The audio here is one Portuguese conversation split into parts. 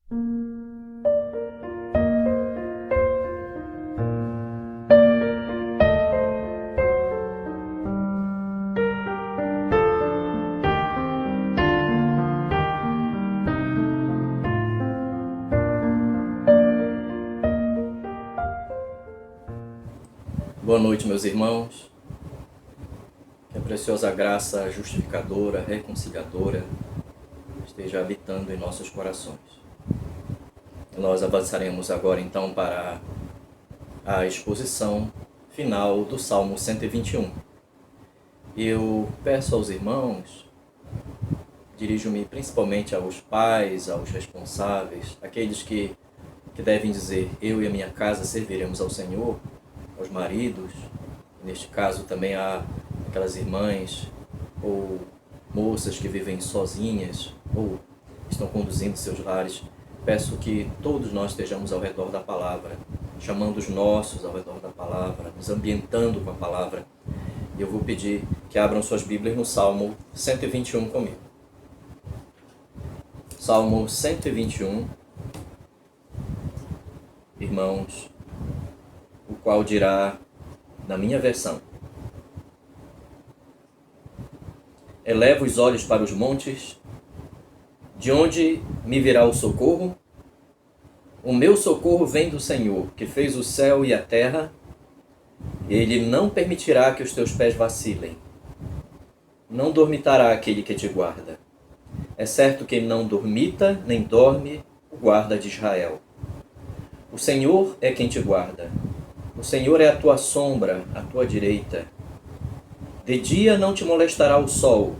Boa noite, meus irmãos. Que a preciosa graça justificadora, reconciliadora esteja habitando em nossos corações. Nós avançaremos agora então para a exposição final do Salmo 121. Eu peço aos irmãos, dirijo-me principalmente aos pais, aos responsáveis, aqueles que devem dizer: eu e a minha casa serviremos ao Senhor, aos maridos, neste caso também há aquelas irmãs ou moças que vivem sozinhas ou estão conduzindo seus lares. Peço que todos nós estejamos ao redor da palavra, chamando os nossos ao redor da palavra, nos ambientando com a palavra. E eu vou pedir que abram suas Bíblias no Salmo 121 comigo. Salmo 121, irmãos, o qual dirá, na minha versão: eleva os olhos para os montes, de onde me virá o socorro? O meu socorro vem do Senhor, que fez o céu e a terra. Ele não permitirá que os teus pés vacilem. Não dormitará aquele que te guarda. É certo que não dormita, nem dorme o guarda de Israel. O Senhor é quem te guarda. O Senhor é a tua sombra, à tua direita. De dia não te molestará o sol,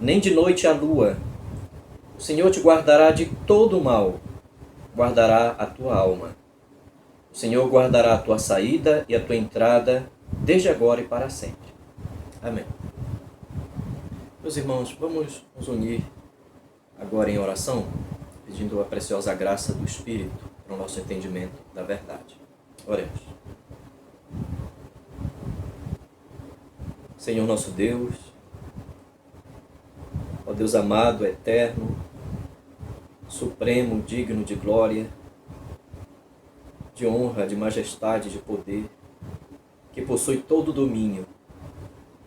nem de noite a lua. O Senhor te guardará de todo o mal, guardará a tua alma. O Senhor guardará a tua saída e a tua entrada, desde agora e para sempre. Amém. Meus irmãos, vamos nos unir agora em oração, pedindo a preciosa graça do Espírito para o nosso entendimento da verdade. Oremos. Senhor nosso Deus, ó Deus amado, eterno, supremo, digno de glória, de honra, de majestade, de poder, que possui todo o domínio,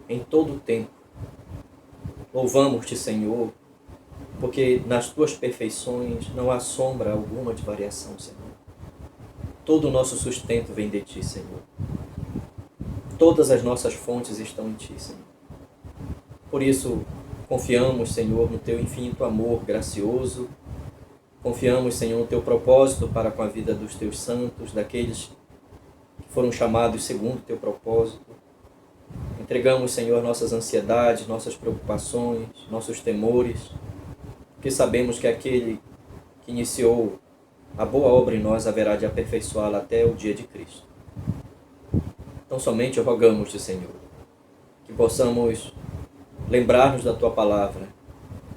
em todo o tempo. Louvamos-te, Senhor, porque nas tuas perfeições não há sombra alguma de variação, Senhor. Todo o nosso sustento vem de ti, Senhor. Todas as nossas fontes estão em ti, Senhor. Por isso, confiamos, Senhor, no teu infinito amor gracioso. Confiamos, Senhor, no teu propósito para com a vida dos teus santos, daqueles que foram chamados segundo o teu propósito. Entregamos, Senhor, nossas ansiedades, nossas preocupações, nossos temores, porque sabemos que aquele que iniciou a boa obra em nós haverá de aperfeiçoá-la até o dia de Cristo. Então somente rogamos-te, Senhor, que possamos lembrar-nos da tua palavra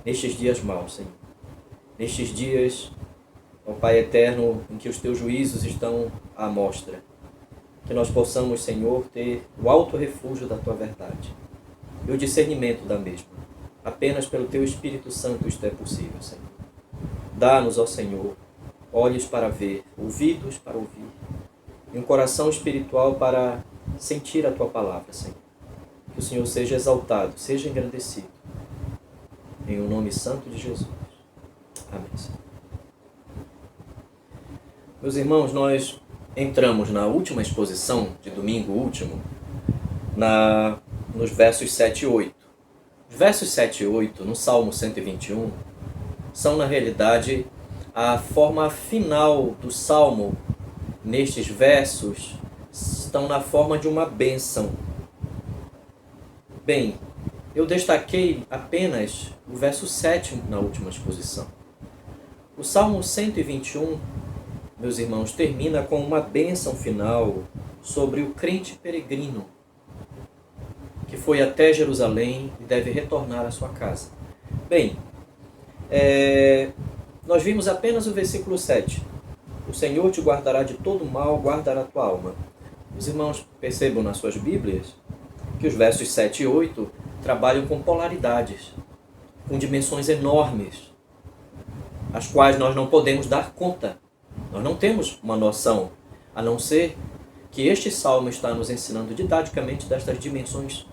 nestes dias maus, Senhor. Nestes dias, ó Pai eterno, em que os teus juízos estão à mostra. Que nós possamos, Senhor, ter o alto refúgio da tua verdade e o discernimento da mesma. Apenas pelo teu Espírito Santo isto é possível, Senhor. Dá-nos, ó Senhor, olhos para ver, ouvidos para ouvir, e um coração espiritual para sentir a tua palavra, Senhor. Que o Senhor seja exaltado, seja engrandecido. Em o nome santo de Jesus. Amém, Senhor. Meus irmãos, nós entramos na última exposição, de domingo último, nos versos 7 e 8. Os versos 7 e 8, no Salmo 121, são, na realidade, a forma final do Salmo. Nestes versos estão na forma de uma bênção. Bem, eu destaquei apenas o verso 7 na última exposição. O Salmo 121, meus irmãos, termina com uma bênção final sobre o crente peregrino que foi até Jerusalém e deve retornar à sua casa. Bem, nós vimos apenas o versículo 7. O Senhor te guardará de todo mal, guardará a tua alma. Os irmãos percebam nas suas Bíblias que os versos 7 e 8 trabalham com polaridades, com dimensões enormes. as quais nós não podemos dar conta. Nós não temos uma noção, a não ser que este salmo está nos ensinando didaticamente destas dimensões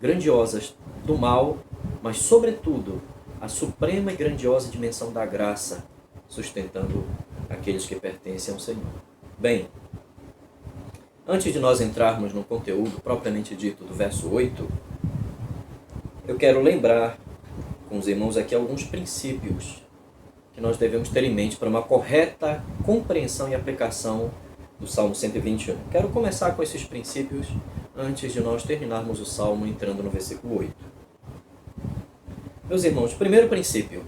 grandiosas do mal, mas, sobretudo, a suprema e grandiosa dimensão da graça, sustentando aqueles que pertencem ao Senhor. Bem, antes de nós entrarmos no conteúdo propriamente dito do verso 8, eu quero lembrar com os irmãos aqui alguns princípios que nós devemos ter em mente para uma correta compreensão e aplicação do Salmo 121. Quero começar com esses princípios antes de nós terminarmos o Salmo entrando no versículo 8. Meus irmãos, o primeiro princípio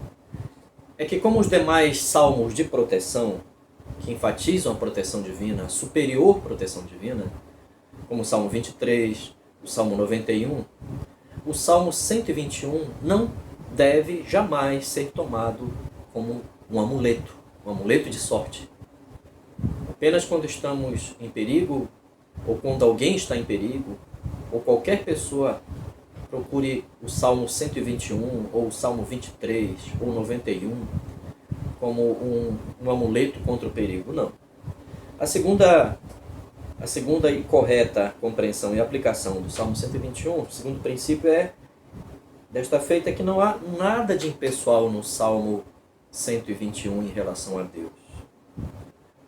é que, como os demais salmos de proteção, que enfatizam a proteção divina, a superior proteção divina, como o Salmo 23, o Salmo 91, o Salmo 121 não deve jamais ser tomado como um amuleto de sorte. Apenas quando estamos em perigo, ou quando alguém está em perigo, ou qualquer pessoa procure o Salmo 121, ou o Salmo 23, ou 91, como um amuleto contra o perigo. Não. A segunda e correta compreensão e aplicação do Salmo 121, o segundo princípio é desta feita que não há nada de impessoal no Salmo 121 em relação a Deus.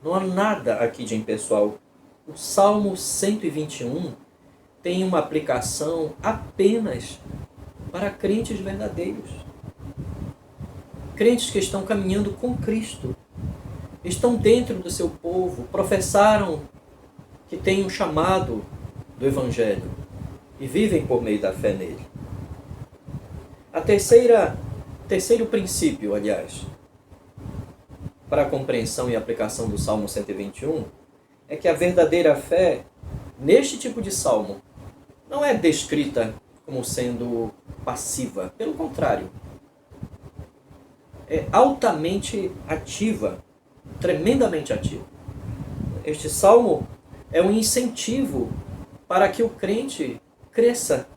Não há nada aqui de impessoal. O Salmo 121 tem uma aplicação apenas para crentes verdadeiros. Crentes que estão caminhando com Cristo, estão dentro do seu povo, professaram que têm um chamado do Evangelho e vivem por meio da fé nele. Terceiro princípio, aliás, para a compreensão e aplicação do Salmo 121, é que a verdadeira fé, neste tipo de salmo, não é descrita como sendo passiva. Pelo contrário, é altamente ativa, tremendamente ativa. Este salmo é um incentivo para que o crente cresça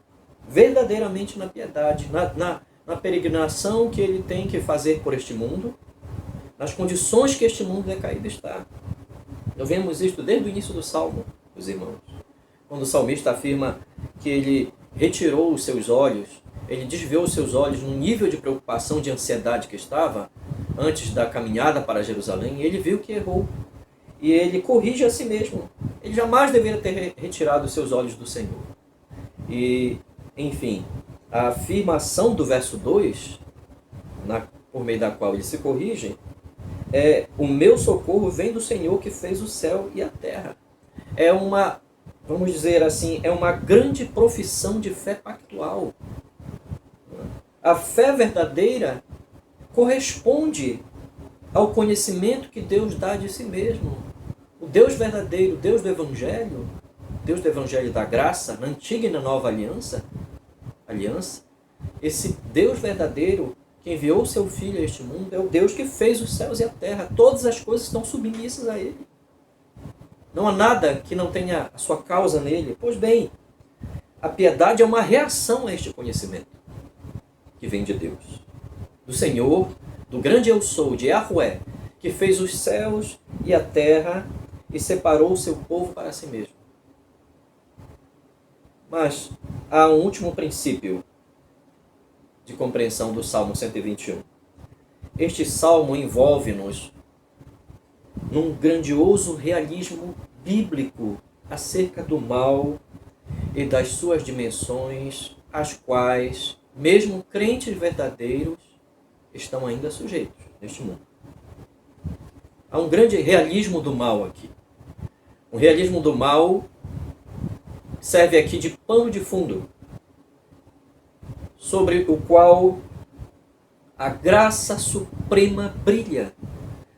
verdadeiramente na piedade, na peregrinação que ele tem que fazer por este mundo, nas condições que este mundo decaído está. Nós vemos isto desde o início do Salmo, os irmãos. Quando o salmista afirma que ele retirou os seus olhos, ele desviou os seus olhos no nível de preocupação, de ansiedade que estava antes da caminhada para Jerusalém, e ele viu que errou. E ele corrige a si mesmo. Ele jamais deveria ter retirado os seus olhos do Senhor. E, enfim, a afirmação do verso 2, por meio da qual ele se corrige, é: o meu socorro vem do Senhor que fez o céu e a terra. É uma, vamos dizer assim, é uma grande profissão de fé pactual. A fé verdadeira corresponde ao conhecimento que Deus dá de si mesmo. O Deus verdadeiro, Deus do Evangelho da graça, na antiga e na nova aliança, esse Deus verdadeiro que enviou o seu Filho a este mundo é o Deus que fez os céus e a terra. Todas as coisas estão submissas a Ele. Não há nada que não tenha a sua causa nele. Pois bem, a piedade é uma reação a este conhecimento que vem de Deus, do Senhor, do grande Eu Sou, de Yahweh, que fez os céus e a terra e separou o seu povo para si mesmo. Mas há um último princípio de compreensão do Salmo 121. Este salmo envolve-nos num grandioso realismo bíblico acerca do mal e das suas dimensões, às quais, mesmo crentes verdadeiros, estão ainda sujeitos neste mundo. Há um grande realismo do mal aqui. Um realismo do mal serve aqui de pano de fundo, sobre o qual a graça suprema brilha.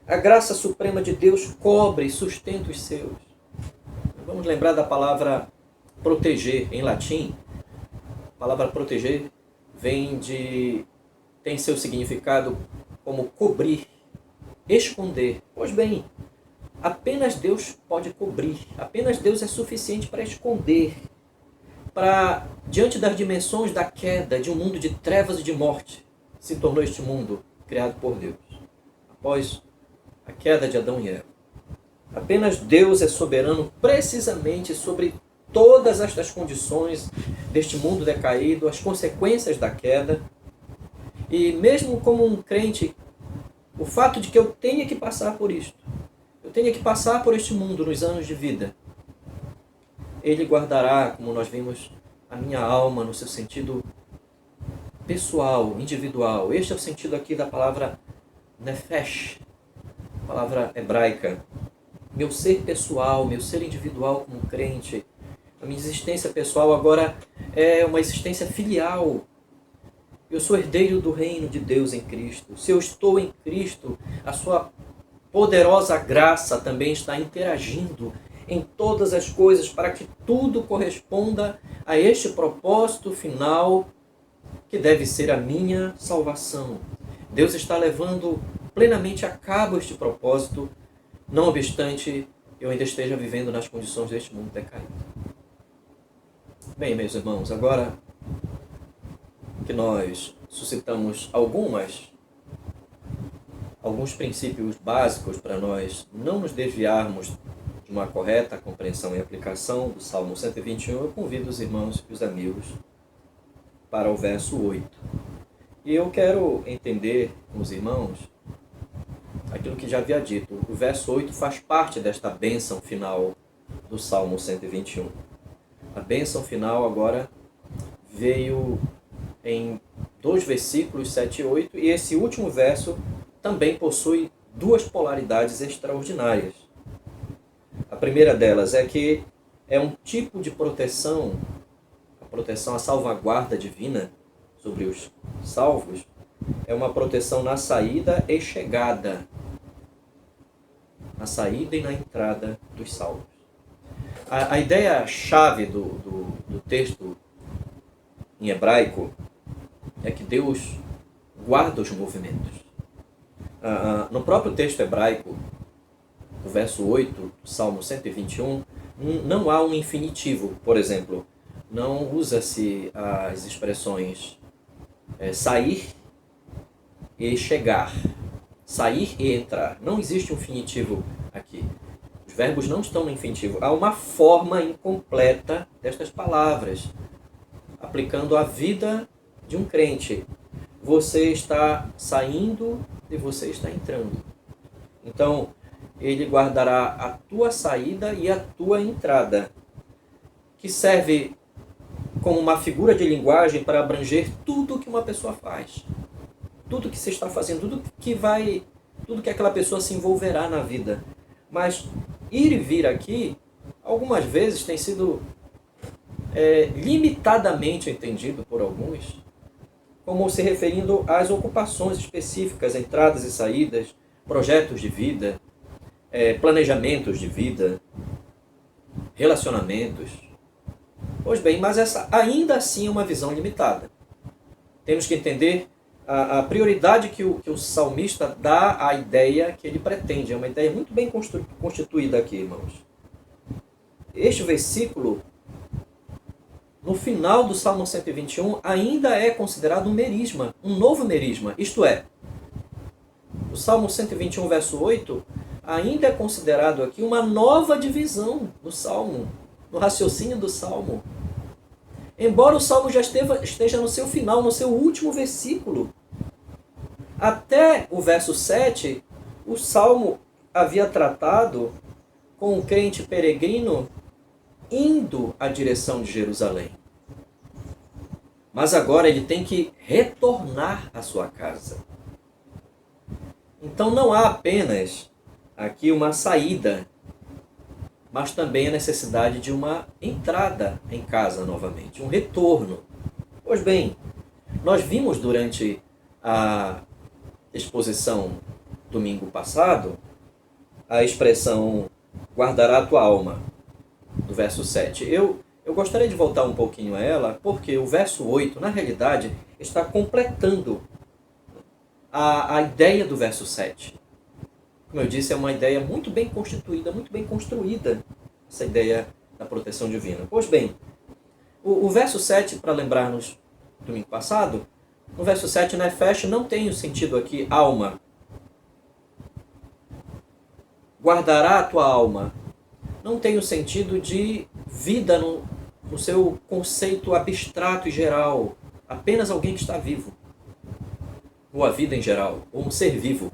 A graça suprema de Deus cobre e sustenta os seus. Vamos lembrar da palavra proteger em latim. A palavra proteger tem seu significado como cobrir, esconder. Pois bem, apenas Deus pode cobrir, apenas Deus é suficiente para esconder, para, diante das dimensões da queda, de um mundo de trevas e de morte, se tornou este mundo criado por Deus. após a queda de Adão e Eva. Apenas Deus é soberano precisamente sobre todas estas condições deste mundo decaído, as consequências da queda. E mesmo como um crente, o fato de que eu tenha que passar por isto, eu tenha que passar por este mundo nos anos de vida, Ele guardará, como nós vimos, a minha alma no seu sentido pessoal, individual. Este é o sentido aqui da palavra nefesh, palavra hebraica. Meu ser pessoal, meu ser individual como crente, a minha existência pessoal agora é uma existência filial. Eu sou herdeiro do reino de Deus em Cristo. Se eu estou em Cristo, a sua poderosa graça também está interagindo em todas as coisas para que tudo corresponda a este propósito final que deve ser a minha salvação. Deus está levando plenamente a cabo este propósito, não obstante eu ainda esteja vivendo nas condições deste mundo decaído. Bem, meus irmãos, agora que nós suscitamos alguns princípios básicos para nós não nos desviarmos de uma correta compreensão e aplicação do Salmo 121, eu convido os irmãos e os amigos para o verso 8. E eu quero entender com os irmãos aquilo que já havia dito. O verso 8 faz parte desta bênção final do Salmo 121. A bênção final agora veio em 2 versículos, 7 e 8, e esse último verso também possui duas polaridades extraordinárias. A primeira delas é que é um tipo de proteção, a proteção, a salvaguarda divina sobre os salvos, é uma proteção na saída e chegada, na saída e na entrada dos salvos. A ideia-chave do texto em hebraico é que Deus guarda os movimentos. No próprio texto hebraico, no verso 8 do Salmo 121, não há um infinitivo. Por exemplo, não usa-se as expressões sair e chegar, sair e entrar. Não existe um infinitivo aqui. Os verbos não estão no infinitivo. Há uma forma incompleta destas palavras, aplicando a vida de um crente. Você está saindo e você está entrando. Então, ele guardará a tua saída e a tua entrada, que serve como uma figura de linguagem para abranger tudo que uma pessoa faz, tudo que se está fazendo, tudo que aquela pessoa se envolverá na vida. Mas ir e vir aqui, algumas vezes tem sido limitadamente entendido por alguns, como se referindo às ocupações específicas, entradas e saídas, projetos de vida, planejamentos de vida, relacionamentos. Pois bem, mas essa ainda assim é uma visão limitada. Temos que entender a prioridade que o salmista dá à ideia que ele pretende. É uma ideia muito bem constituída aqui, irmãos. Este versículo, no final do Salmo 121, ainda é considerado um merisma, um novo merisma. Isto é, o Salmo 121, verso 8, ainda é considerado aqui uma nova divisão do Salmo, no raciocínio do Salmo. Embora o Salmo já esteja no seu final, no seu último versículo, até o verso 7, o Salmo havia tratado com o crente peregrino indo à direção de Jerusalém. Mas agora ele tem que retornar à sua casa. Então não há apenas aqui uma saída, mas também a necessidade de uma entrada em casa novamente, um retorno. Pois bem, nós vimos durante a exposição domingo passado a expressão guardará a tua alma, do verso 7. Eu gostaria de voltar um pouquinho a ela, porque o verso 8, na realidade, está completando a ideia do verso 7. Como eu disse, é uma ideia muito bem constituída, muito bem construída, essa ideia da proteção divina. Pois bem, o verso 7, para lembrar-nos do domingo passado, no verso 7, Nefesh não tem o sentido aqui alma. guardará a tua alma, não tem o sentido de vida no seu conceito abstrato e geral, apenas alguém que está vivo, ou a vida em geral, ou um ser vivo.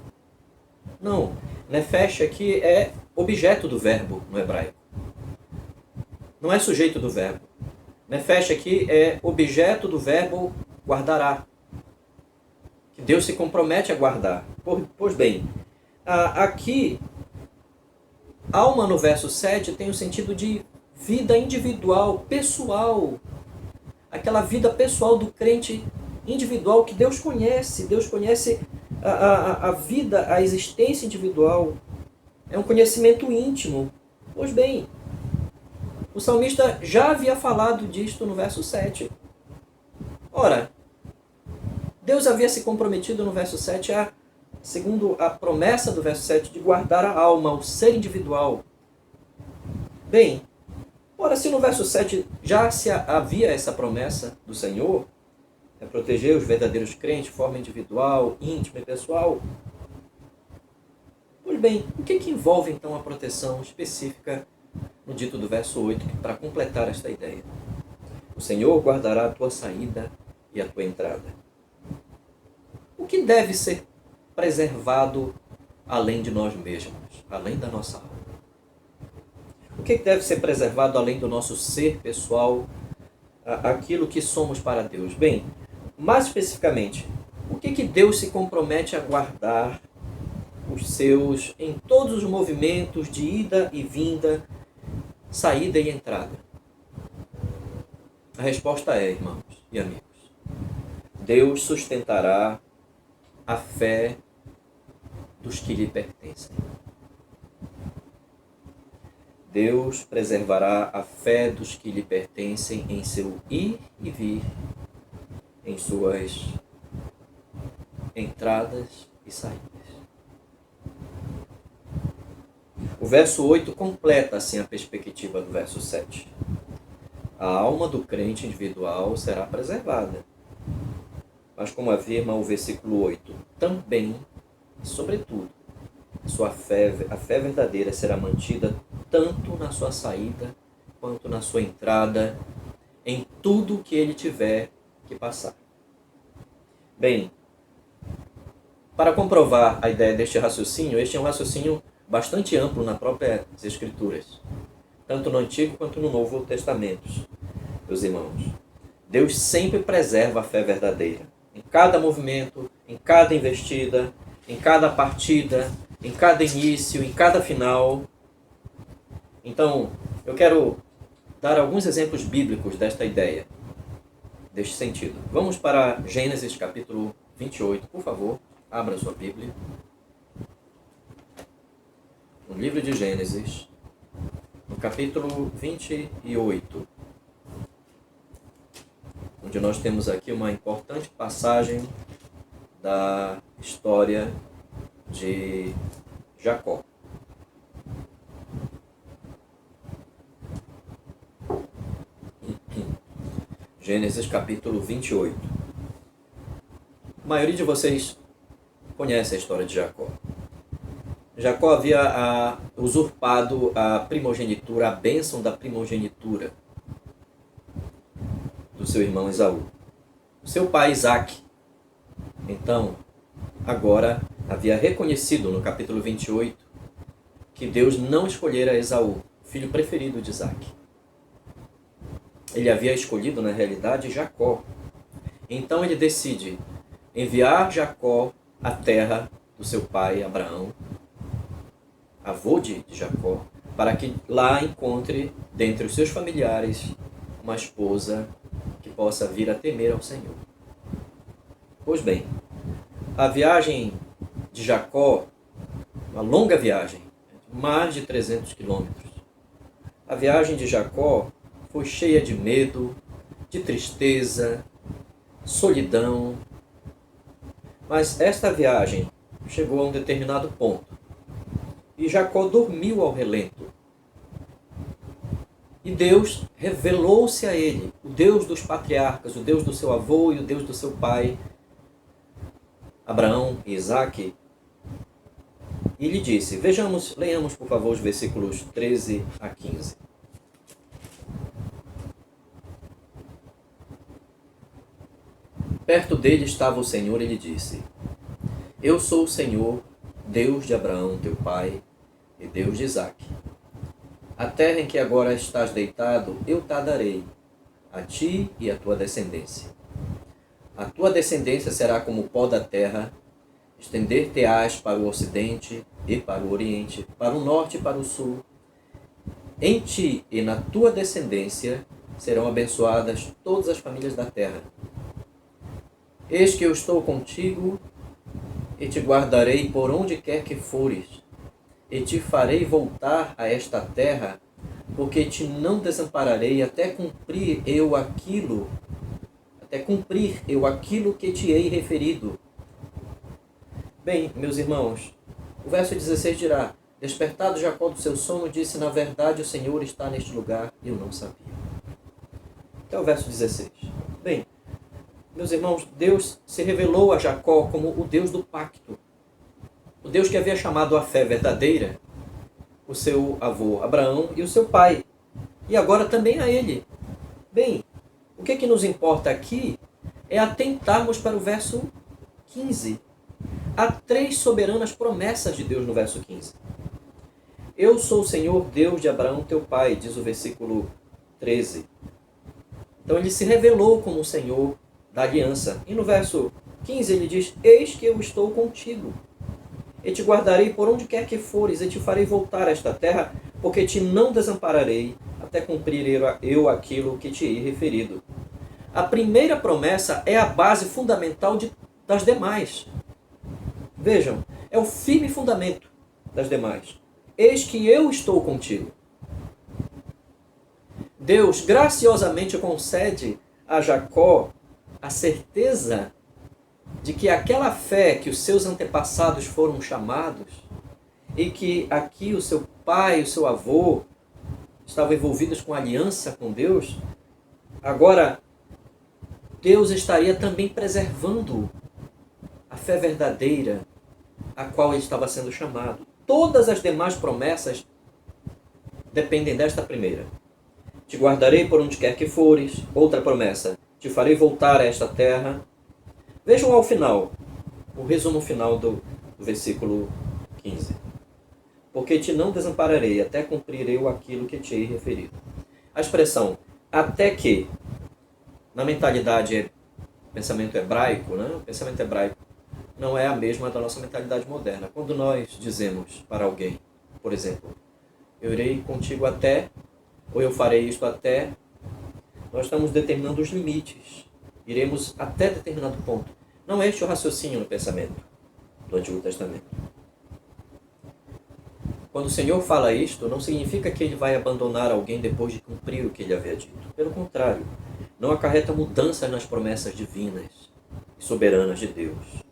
Não, nefesh aqui é objeto do verbo no hebraico. Não é sujeito do verbo. Nefesh aqui é objeto do verbo guardará, que Deus se compromete a guardar. Pois bem, aqui, alma no verso 7 tem o sentido de vida individual, pessoal. Aquela vida pessoal do crente individual que Deus conhece. Deus conhece a vida, a existência individual. É um conhecimento íntimo. Pois bem, o salmista já havia falado disto no verso 7. Ora, Deus havia se comprometido no verso 7 segundo a promessa do verso 7, de guardar a alma, o ser individual. Bem, ora, se no verso 7 já havia essa promessa do Senhor, é proteger os verdadeiros crentes de forma individual, íntima e pessoal, pois bem, o que envolve então a proteção específica no dito do verso 8, para completar esta ideia? O Senhor guardará a tua saída e a tua entrada. O que deve ser preservado além de nós mesmos, além da nossa alma? O que deve ser preservado além do nosso ser pessoal, aquilo que somos para Deus? Bem, mais especificamente, o que Deus se compromete a guardar os seus em todos os movimentos de ida e vinda, saída e entrada? A resposta é, irmãos e amigos, Deus sustentará a fé dos que lhe pertencem. Deus preservará a fé dos que lhe pertencem em seu ir e vir, em suas entradas e saídas. O verso 8 completa assim a perspectiva do verso 7. A alma do crente individual será preservada. Mas como afirma o versículo 8, também e sobretudo, a fé verdadeira será mantida tanto na sua saída quanto na sua entrada, em tudo que ele tiver que passar. Bem, para comprovar a ideia deste raciocínio, este é um raciocínio bastante amplo nas próprias Escrituras, tanto no Antigo quanto no Novo Testamento, meus irmãos. Deus sempre preserva a fé verdadeira. Em cada movimento, em cada investida, em cada partida, em cada início, em cada final. Então, eu quero dar alguns exemplos bíblicos desta ideia, deste sentido. Vamos para Gênesis capítulo 28, por favor, abra sua Bíblia. No livro de Gênesis, no capítulo 28. Onde nós temos aqui uma importante passagem da história de Jacó. Gênesis capítulo 28. A maioria de vocês conhece a história de Jacó. Jacó havia usurpado a primogenitura, a bênção da primogenitura do seu irmão Esaú. O seu pai Isaac, então, agora havia reconhecido no capítulo 28 que Deus não escolhera Esaú, filho preferido de Isaac. Ele havia escolhido, na realidade, Jacó. Então ele decide enviar Jacó à terra do seu pai Abraão, avô de Jacó, para que lá encontre, dentre os seus familiares, uma esposa que possa vir a temer ao Senhor. Pois bem, a viagem de Jacó, uma longa viagem, mais de 300 quilômetros, a viagem de Jacó foi cheia de medo, de tristeza, solidão. Mas esta viagem chegou a um determinado ponto e Jacó dormiu ao relento. E Deus revelou-se a ele, o Deus dos patriarcas, o Deus do seu avô e o Deus do seu pai, Abraão e Isaque. E lhe disse, leiamos por favor os versículos 13 a 15. Perto dele estava o Senhor e lhe disse, eu sou o Senhor, Deus de Abraão, teu pai, e Deus de Isaque. A terra em que agora estás deitado, eu te darei, a ti e à tua descendência. A tua descendência será como o pó da terra, estender-te-ás para o ocidente e para o oriente, para o norte e para o sul. Em ti e na tua descendência serão abençoadas todas as famílias da terra. Eis que eu estou contigo e te guardarei por onde quer que fores, e te farei voltar a esta terra, porque te não desampararei até cumprir eu aquilo que te hei referido. Bem, meus irmãos, o verso 16 dirá, despertado Jacó do seu sono, disse, na verdade o Senhor está neste lugar, e eu não sabia. Até o verso 16. Bem, meus irmãos, Deus se revelou a Jacó como o Deus do pacto. O Deus que havia chamado à fé verdadeira o seu avô Abraão e o seu pai. E agora também a ele. Bem, o que nos importa aqui é atentarmos para o verso 15. Há 3 soberanas promessas de Deus no verso 15. Eu sou o Senhor, Deus de Abraão, teu pai, diz o versículo 13. Então ele se revelou como o Senhor da aliança. E no verso 15 ele diz, eis que eu estou contigo, e te guardarei por onde quer que fores, e te farei voltar a esta terra, porque te não desampararei, até cumprir eu aquilo que te hei referido. A primeira promessa é a base fundamental das demais. Vejam, é o firme fundamento das demais. Eis que eu estou contigo. Deus graciosamente concede a Jacó a certeza de que aquela fé que os seus antepassados foram chamados e que aqui o seu pai, o seu avô estavam envolvidos com aliança com Deus, agora Deus estaria também preservando a fé verdadeira a qual ele estava sendo chamado. Todas as demais promessas dependem desta primeira. Te guardarei por onde quer que fores. Outra promessa. Te farei voltar a esta terra. Vejam ao final, o resumo final do versículo 15. Porque te não desampararei, até cumprir eu aquilo que te hei referido. A expressão até que, na mentalidade pensamento hebraico, né? O pensamento hebraico não é a mesma da nossa mentalidade moderna. Quando nós dizemos para alguém, por exemplo, eu irei contigo até, ou eu farei isto até, nós estamos determinando os limites. Iremos até determinado ponto. Não é este o raciocínio no pensamento do Antigo Testamento. Quando o Senhor fala isto, não significa que ele vai abandonar alguém depois de cumprir o que ele havia dito. Pelo contrário, não acarreta mudanças nas promessas divinas e soberanas de Deus.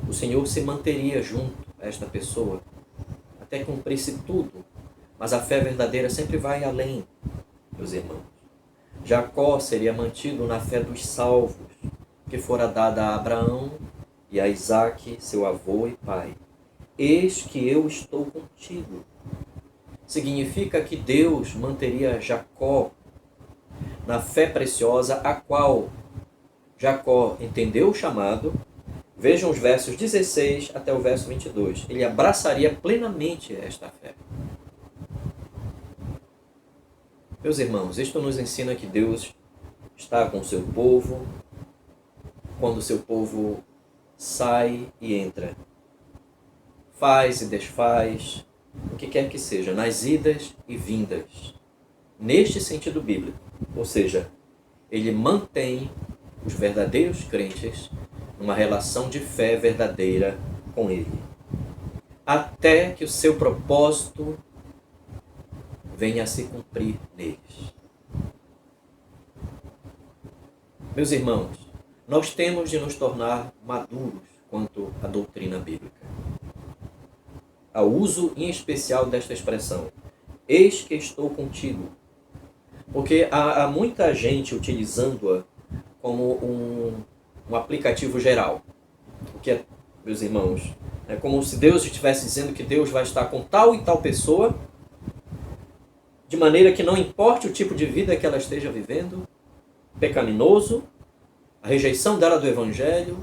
O Senhor se manteria junto a esta pessoa até cumprisse tudo. Mas a fé verdadeira sempre vai além, meus irmãos. Jacó seria mantido na fé dos salvos, que fora dada a Abraão e a Isaque, seu avô e pai. Eis que eu estou contigo. Significa que Deus manteria Jacó na fé preciosa, a qual Jacó entendeu o chamado. Vejam os versos 16 até o verso 22. Ele abraçaria plenamente esta fé. Meus irmãos, isto nos ensina que Deus está com o seu povo, quando o seu povo sai e entra, faz e desfaz, o que quer que seja, nas idas e vindas, neste sentido bíblico. Ou seja, ele mantém os verdadeiros crentes numa relação de fé verdadeira com ele, até que o seu propósito venha a se cumprir neles. Meus irmãos, nós temos de nos tornar maduros quanto à doutrina bíblica. Ao uso em especial desta expressão, eis que estou contigo. Porque há muita gente utilizando-a como um aplicativo geral. O que é, meus irmãos, É como se Deus estivesse dizendo que Deus vai estar com tal e tal pessoa, de maneira que não importe o tipo de vida que ela esteja vivendo, pecaminoso, a rejeição dela do Evangelho,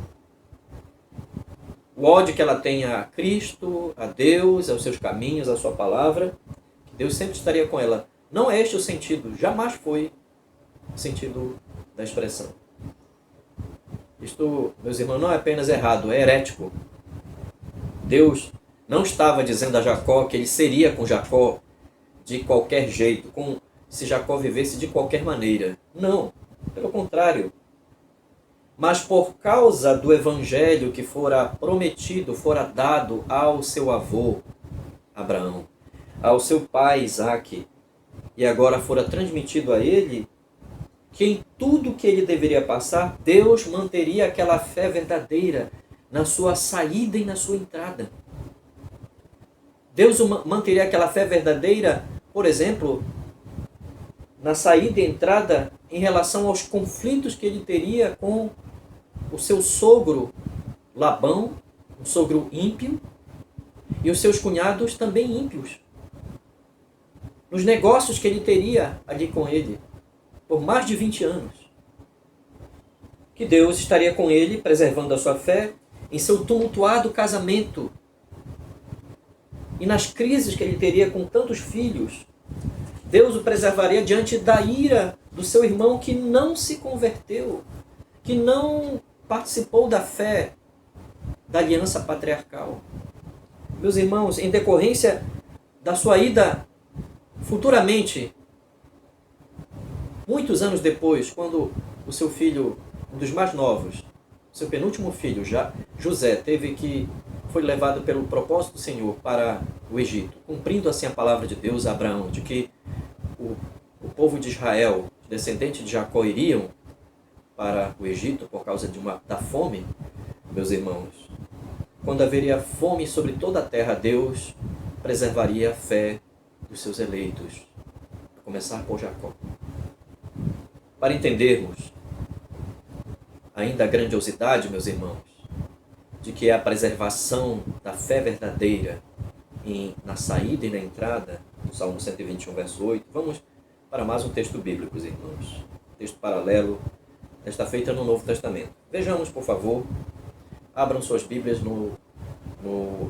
o ódio que ela tenha a Cristo, a Deus, aos seus caminhos, à sua palavra, Deus sempre estaria com ela. Não é este o sentido, jamais foi o sentido da expressão. Isto, meus irmãos, não é apenas errado, é herético. Deus não estava dizendo a Jacó que ele seria com Jacó de qualquer jeito, se Jacó vivesse de qualquer maneira. Não, pelo contrário. Mas por causa do evangelho que fora prometido, fora dado ao seu avô Abraão, ao seu pai Isaque, e agora fora transmitido a ele, que em tudo que ele deveria passar, Deus manteria aquela fé verdadeira na sua saída e na sua entrada. Deus manteria aquela fé verdadeira, por exemplo, na saída e entrada em relação aos conflitos que ele teria com o seu sogro Labão, um sogro ímpio, e os seus cunhados também ímpios. Nos negócios que ele teria ali com ele, por mais de 20 anos. Que Deus estaria com ele, preservando a sua fé, em seu tumultuado casamento. E nas crises que ele teria com tantos filhos, Deus o preservaria diante da ira do seu irmão que não se converteu, que não participou da fé, da aliança patriarcal. Meus irmãos, em decorrência da sua ida futuramente, muitos anos depois, quando o seu filho, um dos mais novos, seu penúltimo filho, José, foi levado pelo propósito do Senhor para o Egito, cumprindo assim a palavra de Deus a Abraão, de que o povo de Israel, descendente de Jacó, iriam para o Egito por causa da fome. Meus irmãos, quando haveria fome sobre toda a terra, Deus preservaria a fé dos seus eleitos, a começar por Jacó. Para entendermos ainda a grandiosidade, meus irmãos, de que é a preservação da fé verdadeira na saída e na entrada, no Salmo 121, verso 8, vamos para mais um texto bíblico, irmãos. Texto paralelo, desta feita no Novo Testamento. Vejamos, por favor, abram suas Bíblias no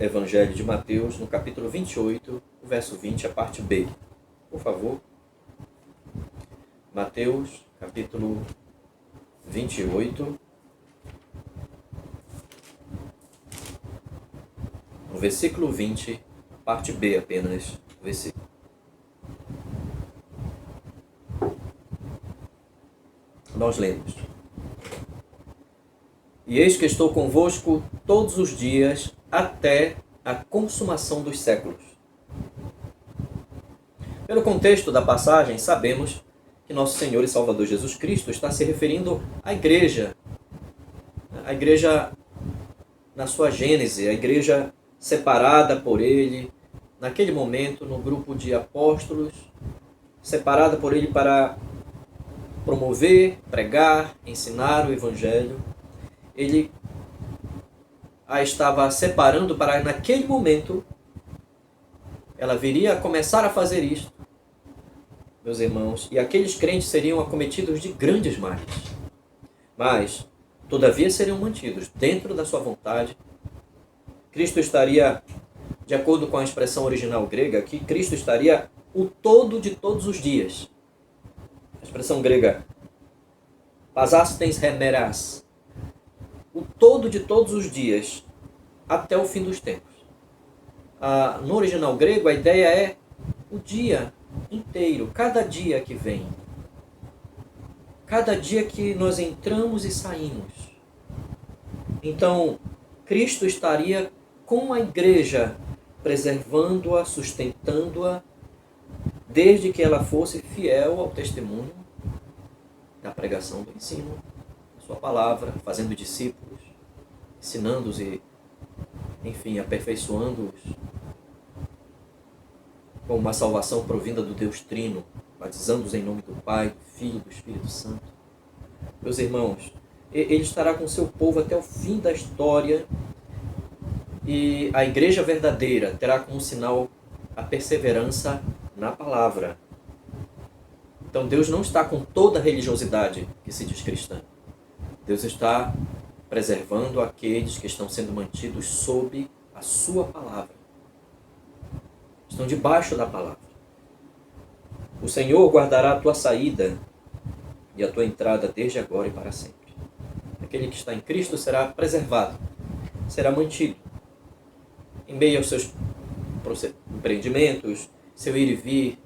Evangelho de Mateus, no capítulo 28, o verso 20, a parte B. Por favor. Mateus, capítulo 28, no versículo 20, parte B apenas, versículo. Nós lemos: E eis que estou convosco todos os dias até a consumação dos séculos. Pelo contexto da passagem, sabemos que nosso Senhor e Salvador Jesus Cristo está se referindo à igreja. A igreja na sua gênese, a igreja separada por ele, naquele momento, no grupo de apóstolos, separada por ele para promover, pregar, ensinar o Evangelho. Ele a estava separando para, naquele momento, ela viria a começar a fazer isto, meus irmãos, e aqueles crentes seriam acometidos de grandes males. Mas, todavia, seriam mantidos dentro da sua vontade. Cristo estaria, de acordo com a expressão original grega aqui, Cristo estaria o todo de todos os dias. A expressão grega, pasastes remeras, o todo de todos os dias, até o fim dos tempos. No original grego, a ideia é o dia inteiro, cada dia que vem, cada dia que nós entramos e saímos. Então, Cristo estaria com a igreja, preservando-a, sustentando-a, desde que ela fosse fiel ao testemunho da pregação do ensino, da sua palavra, fazendo discípulos, ensinando-os e, enfim, aperfeiçoando-os com uma salvação provinda do Deus Trino, batizando-os em nome do Pai, do Filho e do Espírito Santo. Meus irmãos, ele estará com seu povo até o fim da história E a igreja verdadeira terá como sinal a perseverança na palavra. Então Deus não está com toda a religiosidade que se diz cristã. Deus está preservando aqueles que estão sendo mantidos sob a sua palavra. Estão debaixo da palavra. O Senhor guardará a tua saída e a tua entrada desde agora e para sempre. Aquele que está em Cristo será preservado, será mantido. Em meio aos seus empreendimentos, seu ir e vir,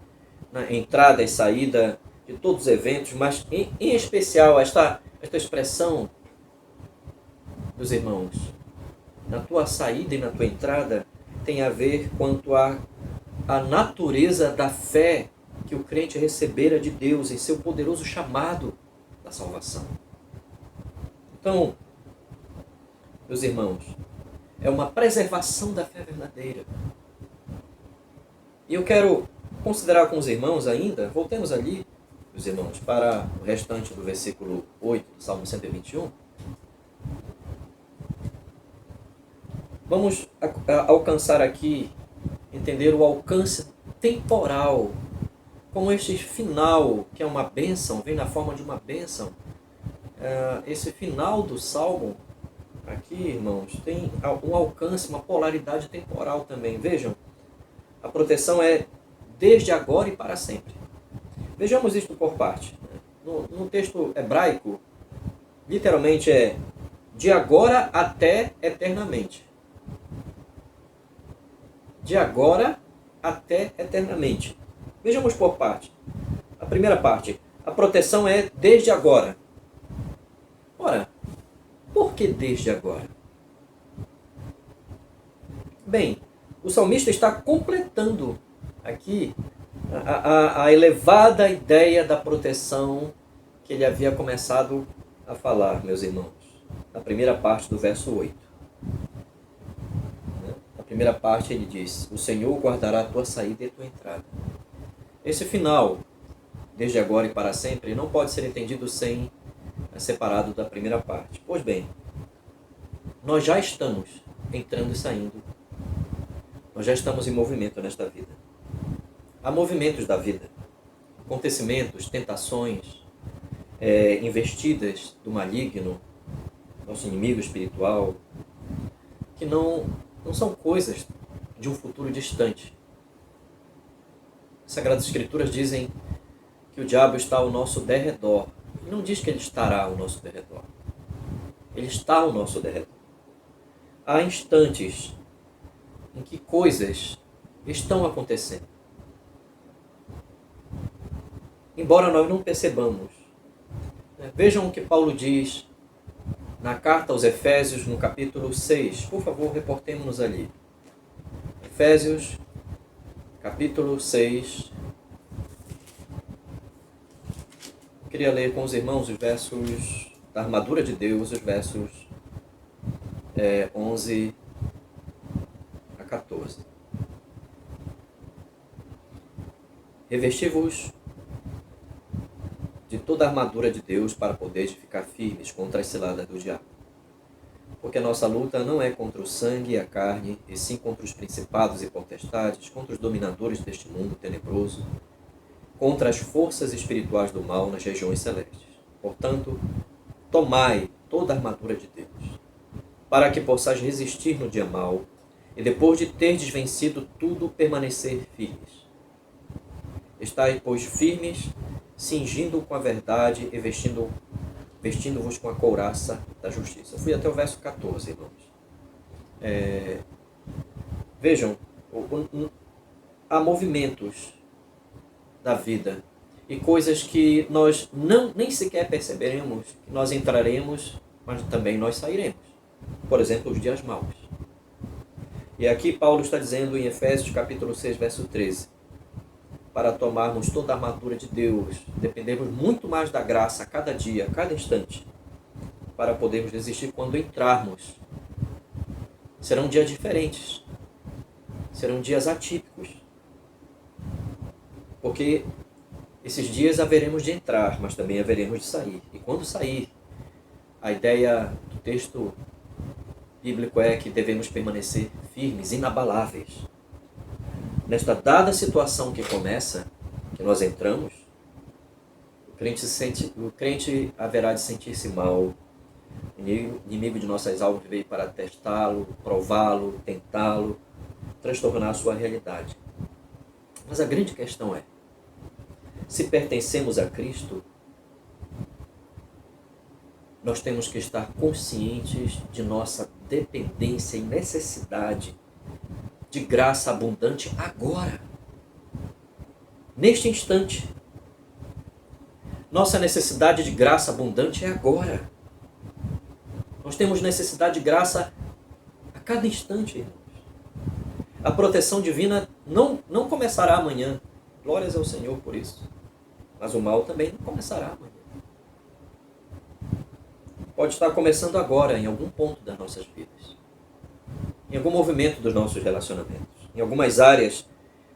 na entrada e saída de todos os eventos, mas em especial esta expressão dos irmãos, na tua saída e na tua entrada, tem a ver quanto à natureza da fé que o crente recebera de Deus em seu poderoso chamado da salvação. Então, meus irmãos, é uma preservação da fé verdadeira. E eu quero considerar com os irmãos ainda, voltemos ali, os irmãos, para o restante do versículo 8 do Salmo 121. Vamos alcançar aqui, entender o alcance temporal, como este final, que é uma bênção, vem na forma de uma bênção. Esse final do Salmo, aqui, irmãos, tem um alcance, uma polaridade temporal também. Vejam, a proteção é desde agora e para sempre. Vejamos isto por parte. No texto hebraico, literalmente é de agora até eternamente. De agora até eternamente. Vejamos por parte. A primeira parte, a proteção é desde agora. Ora, por que desde agora? Bem, o salmista está completando aqui a elevada ideia da proteção que ele havia começado a falar, meus irmãos, na primeira parte do verso 8. Na primeira parte ele diz: o Senhor guardará a tua saída e a tua entrada. Esse final, desde agora e para sempre, não pode ser entendido sem separado da primeira parte. Pois bem, nós já estamos entrando e saindo. Nós já estamos em movimento nesta vida. Há movimentos da vida, acontecimentos, tentações, investidas do maligno, nosso inimigo espiritual, que não são coisas de um futuro distante. As Sagradas Escrituras dizem que o diabo está ao nosso derredor. E não diz que ele estará ao nosso derredor. Ele está ao nosso derredor. Há instantes em que coisas estão acontecendo. Embora nós não percebamos. Vejam o que Paulo diz na carta aos Efésios, no capítulo 6. Por favor, reportemos-nos ali. Efésios, capítulo 6. Eu queria ler com os irmãos os versos da armadura de Deus, os versos 11 a 14. Revesti-vos de toda a armadura de Deus para poderes ficar firmes contra as ciladas do diabo. Porque a nossa luta não é contra o sangue e a carne, e sim contra os principados e potestades, contra os dominadores deste mundo tenebroso, contra as forças espirituais do mal nas regiões celestes. Portanto, tomai toda a armadura de Deus, para que possais resistir no dia mau, e depois de terdes vencido tudo, permanecer firmes. Estai, pois, firmes, cingindo com a verdade e vestindo-vos com a couraça da justiça. Fui até o verso 14, irmãos. Vejam, há movimentos da vida e coisas que nós nem sequer perceberemos, que nós entraremos, mas também nós sairemos. Por exemplo, os dias maus. E aqui Paulo está dizendo em Efésios capítulo 6, verso 13, para tomarmos toda a armadura de Deus, dependemos muito mais da graça a cada dia, a cada instante, para podermos resistir quando entrarmos. Serão dias diferentes, serão dias atípicos, porque esses dias haveremos de entrar, mas também haveremos de sair. E quando sair, a ideia do texto bíblico é que devemos permanecer firmes, inabaláveis. Nesta dada situação que começa, que nós entramos, o crente haverá de sentir-se mal. O inimigo de nossas almas veio para testá-lo, prová-lo, tentá-lo, transtornar a sua realidade. Mas a grande questão é, se pertencemos a Cristo, nós temos que estar conscientes de nossa dependência e necessidade de graça abundante agora, neste instante. Nossa necessidade de graça abundante é agora. Nós temos necessidade de graça a cada instante, irmãos. A proteção divina não começará amanhã. Glórias ao Senhor por isso. Mas o mal também não começará amanhã. Pode estar começando agora, em algum ponto das nossas vidas. Em algum movimento dos nossos relacionamentos. Em algumas áreas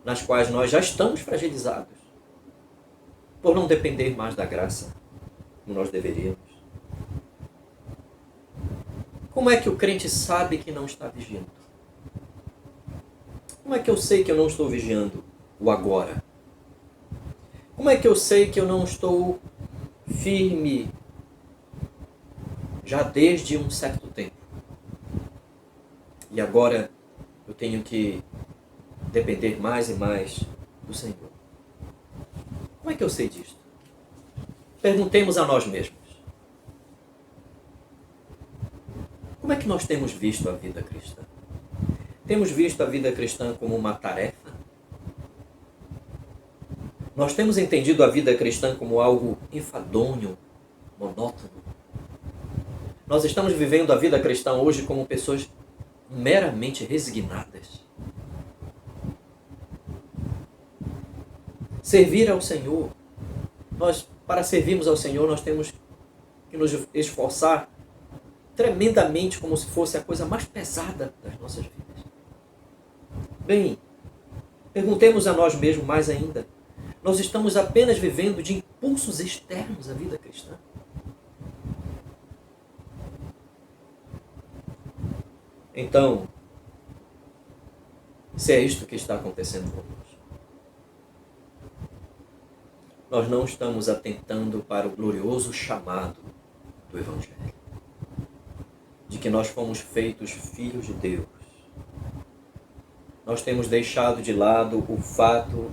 nas quais nós já estamos fragilizados. Por não depender mais da graça, como nós deveríamos. Como é que o crente sabe que não está vigiando? Como é que eu sei que eu não estou vigiando o agora? Como é que eu sei que eu não estou firme já desde um certo tempo? E agora eu tenho que depender mais e mais do Senhor. Como é que eu sei disto? Perguntemos a nós mesmos. Como é que nós temos visto a vida cristã? Temos visto a vida cristã como uma tarefa? Nós temos entendido a vida cristã como algo enfadonho, monótono? Nós estamos vivendo a vida cristã hoje como pessoas meramente resignadas? Servir ao Senhor. Para servirmos ao Senhor, nós temos que nos esforçar tremendamente, como se fosse a coisa mais pesada das nossas vidas. Bem, perguntemos a nós mesmos mais ainda. Nós estamos apenas vivendo de impulsos externos à vida cristã? Então, se é isto que está acontecendo conosco, nós não estamos atentando para o glorioso chamado do Evangelho, de que nós fomos feitos filhos de Deus. Nós temos deixado de lado o fato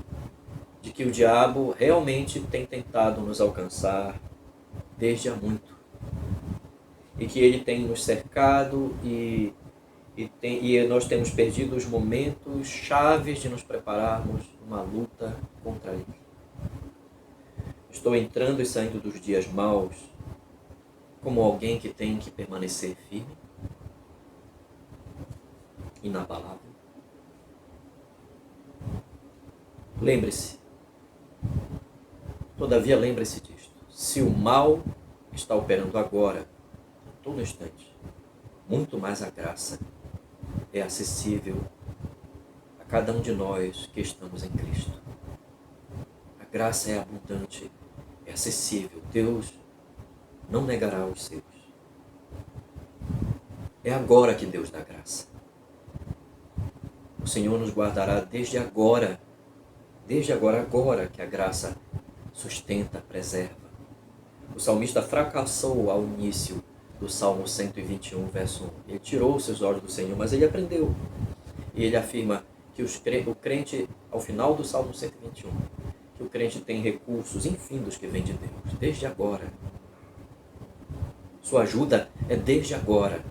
de que o diabo realmente tem tentado nos alcançar desde há muito. E que ele tem nos cercado e nós temos perdido os momentos chaves de nos prepararmos uma luta contra ele. Estou entrando e saindo dos dias maus como alguém que tem que permanecer firme, inabalável. Lembre-se, todavia lembre-se disto. Se o mal está operando agora, a todo instante, muito mais a graça é acessível a cada um de nós que estamos em Cristo. A graça é abundante, é acessível. Deus não negará aos seus. É agora que Deus dá graça. O Senhor nos guardará desde agora que a graça sustenta, preserva. O salmista fracassou ao início do Salmo 121, verso 1. Ele tirou os seus olhos do Senhor, mas ele aprendeu. E ele afirma que o crente, ao final do Salmo 121, que o crente tem recursos infindos que vêm de Deus, desde agora. Sua ajuda é desde agora.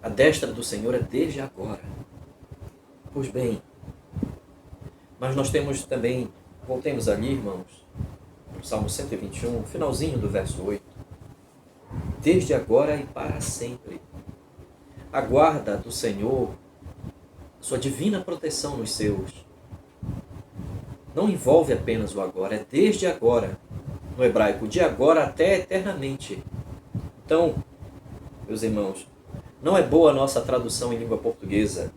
A destra do Senhor é desde agora. Pois bem, mas nós temos também, voltemos ali, irmãos, no Salmo 121, finalzinho do verso 8. Desde agora e para sempre. A guarda do Senhor, sua divina proteção nos seus, não envolve apenas o agora, é desde agora. No hebraico, de agora até eternamente. Então, meus irmãos, não é boa a nossa tradução em língua portuguesa.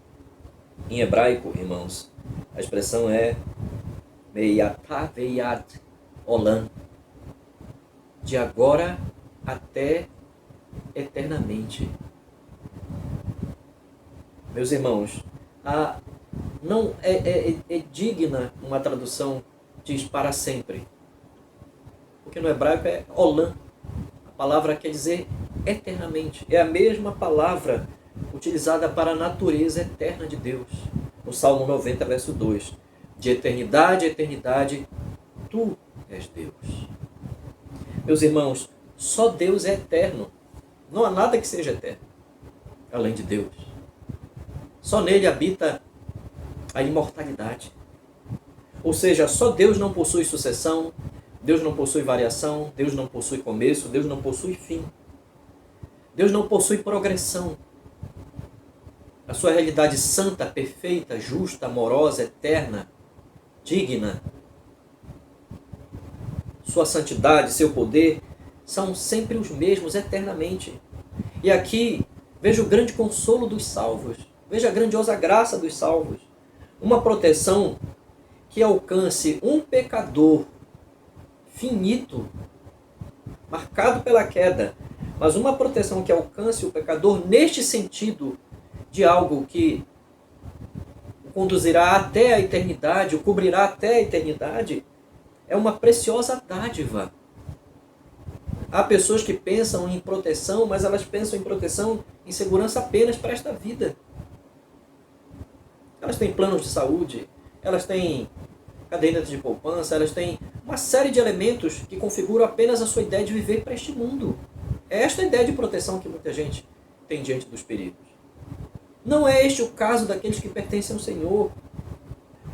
Em hebraico, irmãos, a expressão é Meyatá veyad olam, de agora até eternamente. Meus irmãos, não é digna, uma tradução diz para sempre. Porque no hebraico é olam. A palavra quer dizer eternamente. É a mesma palavra utilizada para a natureza eterna de Deus. No Salmo 90, verso 2. De eternidade a eternidade, tu és Deus. Meus irmãos, só Deus é eterno. Não há nada que seja eterno, além de Deus. Só nele habita a imortalidade. Ou seja, só Deus não possui sucessão, Deus não possui variação, Deus não possui começo, Deus não possui fim. Deus não possui progressão. A sua realidade santa, perfeita, justa, amorosa, eterna, digna, sua santidade, seu poder, são sempre os mesmos eternamente. E aqui, veja o grande consolo dos salvos. Veja a grandiosa graça dos salvos. Uma proteção que alcance um pecador finito, marcado pela queda, mas uma proteção que alcance o pecador neste sentido de algo que o conduzirá até a eternidade, o cobrirá até a eternidade, é uma preciosa dádiva. Há pessoas que pensam em proteção, mas elas pensam em proteção, em segurança apenas para esta vida. Elas têm planos de saúde, elas têm cadernetas de poupança, elas têm uma série de elementos que configuram apenas a sua ideia de viver para este mundo. É esta a ideia de proteção que muita gente tem diante dos perigos. Não é este o caso daqueles que pertencem ao Senhor.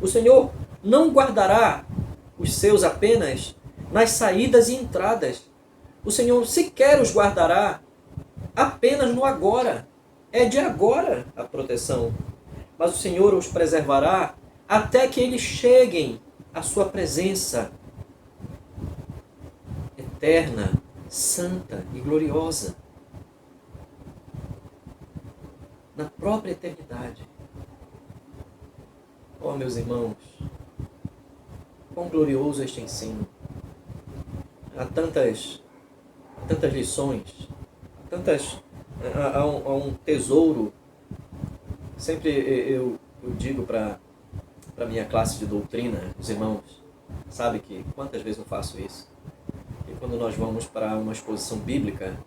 O Senhor não guardará os seus apenas nas saídas e entradas. O Senhor sequer os guardará apenas no agora. É de agora a proteção. Mas o Senhor os preservará até que eles cheguem à sua presença eterna, santa e gloriosa. Na própria eternidade. Oh, meus irmãos, quão glorioso este ensino. Há tantas lições, há um tesouro. Sempre eu digo para a minha classe de doutrina, os irmãos, sabe que quantas vezes eu faço isso? Que quando nós vamos para uma exposição bíblica,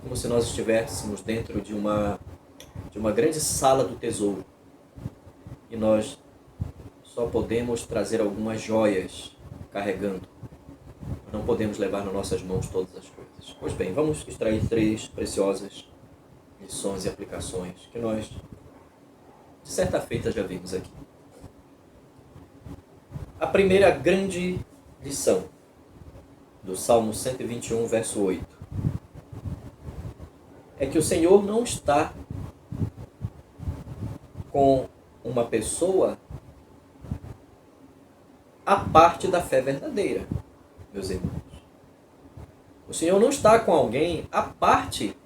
como se nós estivéssemos dentro de uma grande sala do tesouro. E nós só podemos trazer algumas joias carregando. Não podemos levar nas nossas mãos todas as coisas. Pois bem, vamos extrair 3 preciosas lições e aplicações que nós, de certa feita, já vimos aqui. A primeira grande lição do Salmo 121, verso 8, é que o Senhor não está com uma pessoa a parte da fé verdadeira, meus irmãos. O Senhor não está com alguém a parte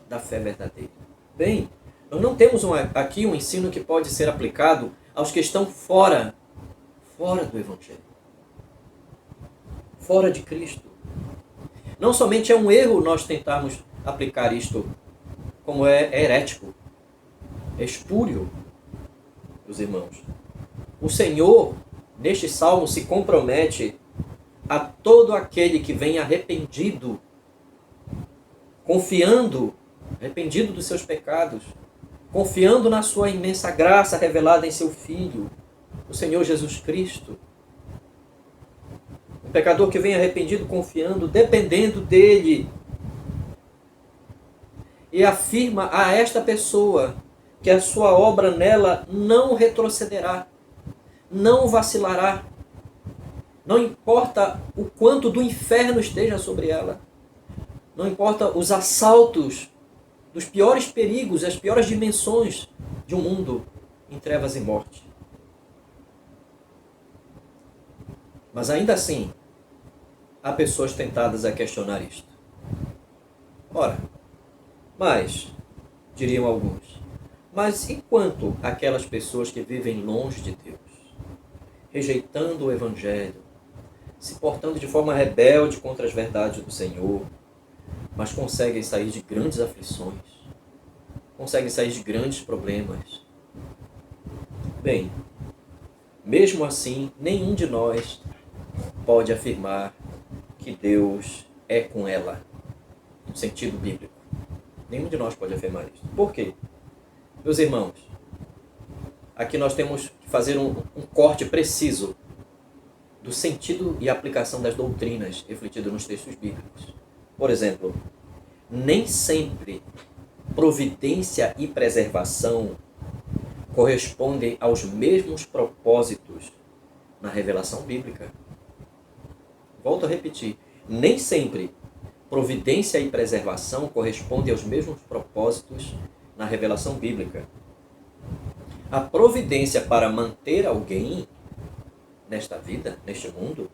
da fé verdadeira. Bem, nós não temos aqui um ensino que pode ser aplicado aos que estão fora do Evangelho, fora de Cristo. Não somente é um erro nós tentarmos aplicar isto, como é herético, é espúrio, meus irmãos. O Senhor, neste salmo, se compromete a todo aquele que vem arrependido, arrependido dos seus pecados, confiando na sua imensa graça revelada em seu Filho, o Senhor Jesus Cristo. Um pecador que vem arrependido, confiando, dependendo dele. E afirma a esta pessoa que a sua obra nela não retrocederá, não vacilará. Não importa o quanto do inferno esteja sobre ela. Não importa os assaltos dos piores perigos, as piores dimensões de um mundo em trevas e morte. Mas ainda assim, há pessoas tentadas a questionar isto. Ora, mas, diriam alguns, mas e quanto aquelas pessoas que vivem longe de Deus, rejeitando o Evangelho, se portando de forma rebelde contra as verdades do Senhor, mas conseguem sair de grandes aflições, conseguem sair de grandes problemas, Bem, mesmo assim, nenhum de nós pode afirmar que Deus é com ela, no sentido bíblico. Nenhum de nós pode afirmar isso. Por quê? Meus irmãos, aqui nós temos que fazer um corte preciso do sentido e aplicação das doutrinas refletidas nos textos bíblicos. Por exemplo, nem sempre providência e preservação correspondem aos mesmos propósitos na revelação bíblica. Volto a repetir, nem sempre providência e preservação correspondem aos mesmos propósitos na revelação bíblica. A providência para manter alguém nesta vida, neste mundo,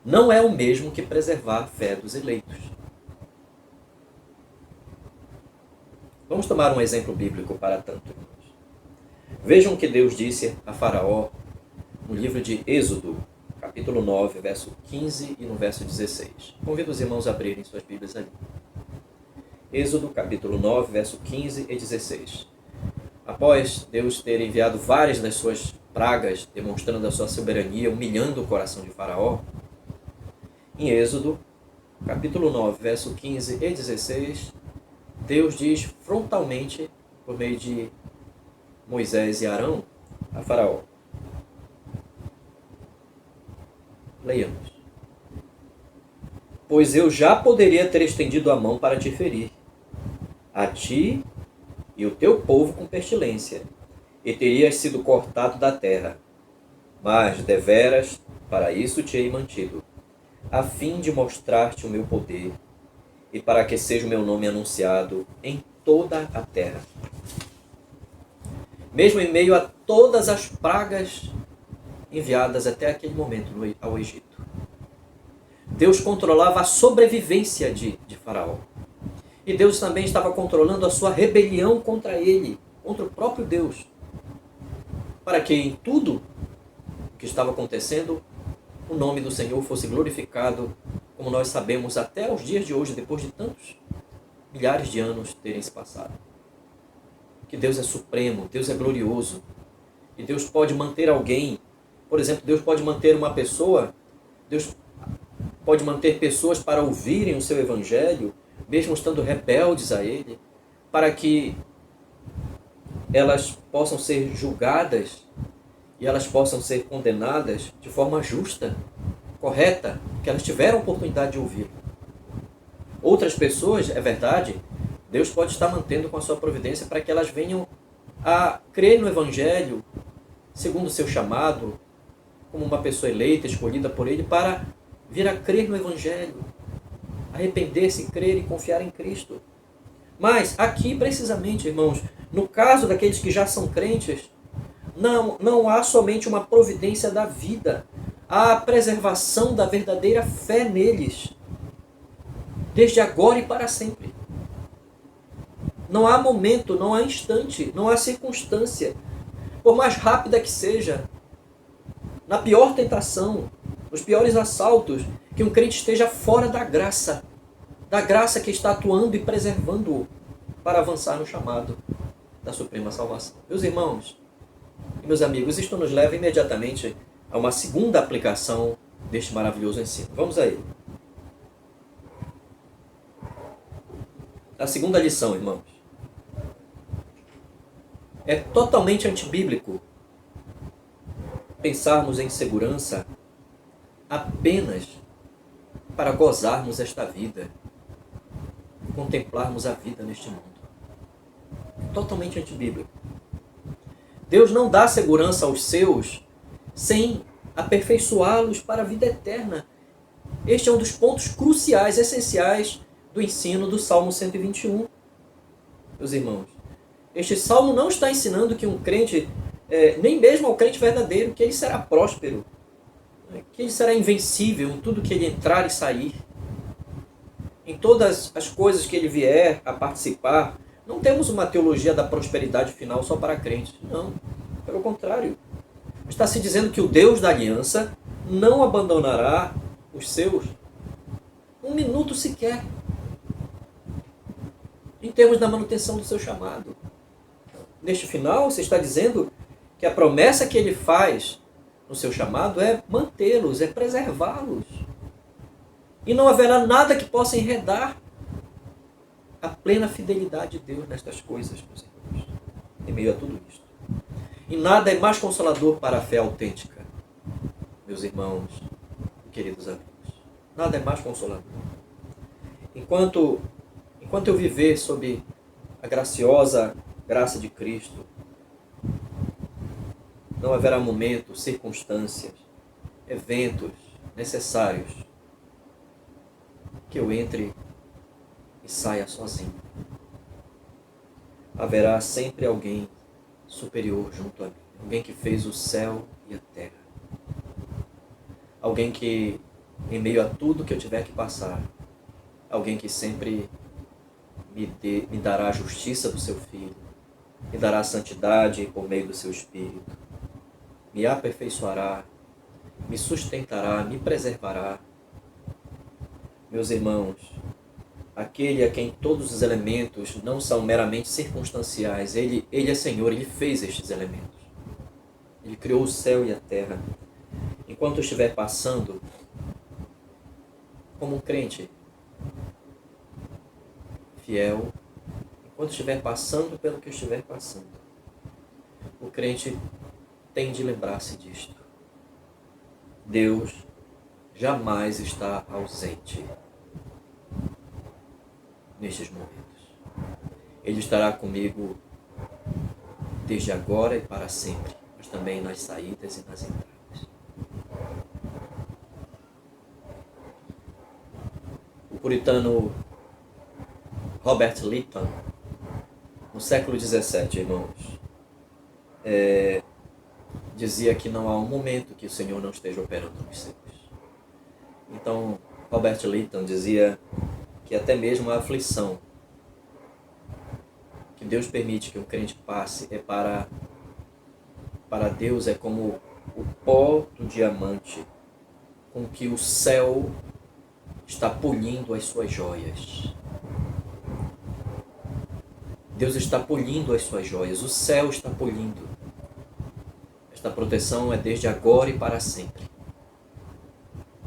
não é o mesmo que preservar a fé dos eleitos. Vamos tomar um exemplo bíblico para tanto, irmãos. Vejam o que Deus disse a Faraó no livro de Êxodo, capítulo 9, verso 15 e no verso 16. Convido os irmãos a abrirem suas Bíblias ali. Êxodo, capítulo 9, verso 15 e 16. Após Deus ter enviado várias das suas pragas, demonstrando a sua soberania, humilhando o coração de Faraó, em Êxodo, capítulo 9, verso 15 e 16, Deus diz frontalmente, por meio de Moisés e Arão, a Faraó. Leiamos. Pois eu já poderia ter estendido a mão para te ferir, a ti e o teu povo com pestilência, e terias sido cortado da terra. Mas, deveras, para isso te hei mantido, a fim de mostrar-te o meu poder, e para que seja o meu nome anunciado em toda a terra. Mesmo em meio a todas as pragas enviadas até aquele momento ao Egito, Deus controlava a sobrevivência de Faraó. E Deus também estava controlando a sua rebelião contra ele, contra o próprio Deus, para que em tudo o que estava acontecendo, o nome do Senhor fosse glorificado, como nós sabemos até os dias de hoje, depois de tantos milhares de anos terem se passado. Que Deus é supremo, Deus é glorioso, e Deus pode manter alguém. Por exemplo, Deus pode manter uma pessoa, Deus pode manter pessoas para ouvirem o seu evangelho, mesmo estando rebeldes a ele, para que elas possam ser julgadas e elas possam ser condenadas de forma justa, correta, que elas tiveram a oportunidade de ouvir. Outras pessoas, é verdade, Deus pode estar mantendo com a sua providência para que elas venham a crer no evangelho, segundo o seu chamado, como uma pessoa eleita, escolhida por ele, para vir a crer no evangelho, arrepender-se, crer e confiar em Cristo. Mas aqui, precisamente, irmãos, no caso daqueles que já são crentes, não há somente uma providência da vida, há a preservação da verdadeira fé neles, desde agora e para sempre. Não há momento, não há instante, não há circunstância, por mais rápida que seja, na pior tentação, nos piores assaltos, que um crente esteja fora da graça que está atuando e preservando-o para avançar no chamado da suprema salvação. Meus irmãos e meus amigos, isto nos leva imediatamente a uma segunda aplicação deste maravilhoso ensino. Vamos a ele. A segunda lição, irmãos. É totalmente antibíblico pensarmos em segurança apenas para gozarmos esta vida, contemplarmos a vida neste mundo. Totalmente antibíblico. Deus não dá segurança aos seus sem aperfeiçoá-los para a vida eterna. Este é um dos pontos cruciais, essenciais do ensino do Salmo 121. Meus irmãos, este salmo não está ensinando que um crente, nem mesmo ao crente verdadeiro, que ele será próspero, que ele será invencível em tudo que ele entrar e sair, em todas as coisas que ele vier a participar. Não temos uma teologia da prosperidade final só para crentes. Não, pelo contrário. Está se dizendo que o Deus da aliança não abandonará os seus um minuto sequer, em termos da manutenção do seu chamado. Neste final, se está dizendo que a promessa que ele faz no seu chamado é mantê-los, é preservá-los. E não haverá nada que possa enredar a plena fidelidade de Deus nestas coisas, meus irmãos, em meio a tudo isto. E nada é mais consolador para a fé autêntica, meus irmãos e queridos amigos. Nada é mais consolador. Enquanto eu viver sob a graciosa graça de Cristo, não haverá momentos, circunstâncias, eventos necessários que eu entre e saia sozinho. Haverá sempre alguém superior junto a mim, alguém que fez o céu e a terra, alguém que, em meio a tudo que eu tiver que passar, alguém que sempre me dará a justiça do seu Filho, me dará a santidade por meio do seu Espírito, me aperfeiçoará, me sustentará, me preservará. Meus irmãos, aquele a quem todos os elementos não são meramente circunstanciais, ele é Senhor, Ele fez estes elementos. Ele criou o céu e a terra. Enquanto eu estiver passando, como um crente fiel, enquanto estiver passando pelo que eu estiver passando, o crente tem de lembrar-se disto. Deus jamais está ausente nestes momentos. Ele estará comigo desde agora e para sempre, mas também nas saídas e nas entradas. O puritano Robert Lytton, no século XVII, irmãos, dizia que não há um momento que o Senhor não esteja operando nos seus. Então, Robert Lytton dizia que até mesmo a aflição que Deus permite que um crente passe para Deus é como o pó do diamante com que o céu está polindo as suas joias. Deus está polindo as suas joias, o céu está polindo. Esta proteção é desde agora e para sempre,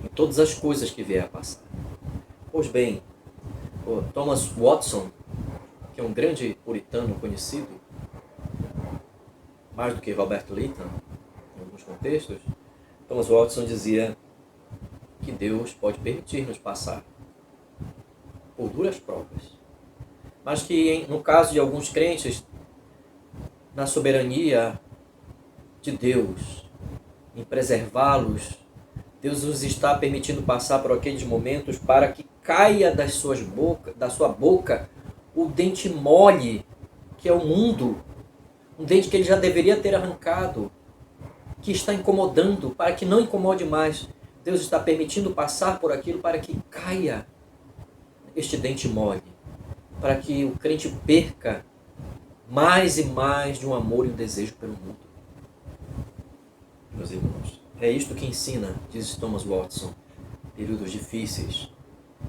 em todas as coisas que vier a passar. Pois bem, Thomas Watson, que é um grande puritano conhecido, mais do que Robert Lytton, em alguns contextos, Thomas Watson dizia que Deus pode permitir-nos passar por duras provas, mas que no caso de alguns crentes, na soberania de Deus, em preservá-los, Deus nos está permitindo passar por aqueles momentos para que caia da sua boca o dente mole, que é o mundo, um dente que ele já deveria ter arrancado, que está incomodando, para que não incomode mais. Deus está permitindo passar por aquilo para que caia este dente mole, para que o crente perca mais e mais de um amor e um desejo pelo mundo. Meus irmãos, é isto que ensina, diz Thomas Watson, períodos difíceis,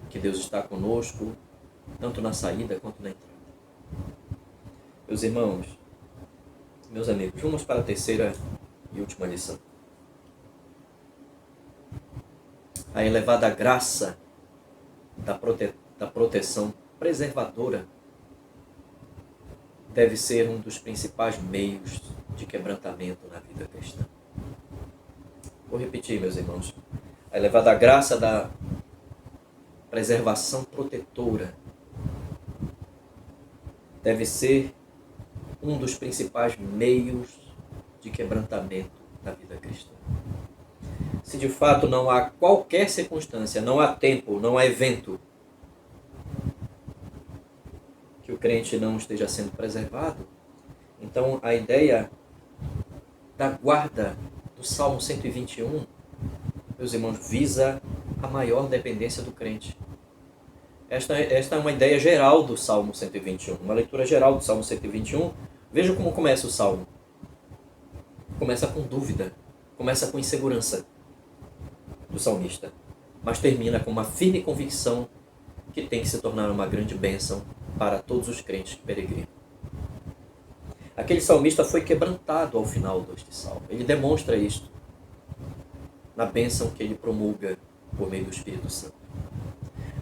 que Deus está conosco, tanto na saída quanto na entrada. Meus irmãos, meus amigos, vamos para a terceira e última lição. A elevada graça da proteção preservadora deve ser um dos principais meios de quebrantamento na vida cristã. Vou repetir, meus irmãos. A elevada graça da preservação protetora deve ser um dos principais meios de quebrantamento na vida cristã. Se de fato não há qualquer circunstância, não há tempo, não há evento que o crente não esteja sendo preservado, então a ideia da guarda do Salmo 121, meus irmãos, visa a maior dependência do crente. Esta é uma ideia geral do Salmo 121, uma leitura geral do Salmo 121. Veja como começa o Salmo. Começa com dúvida, começa com insegurança do salmista, mas termina com uma firme convicção que tem que se tornar uma grande bênção para todos os crentes que peregrinam. Aquele salmista foi quebrantado ao final deste salmo. Ele demonstra isto na bênção que ele promulga por meio do Espírito Santo.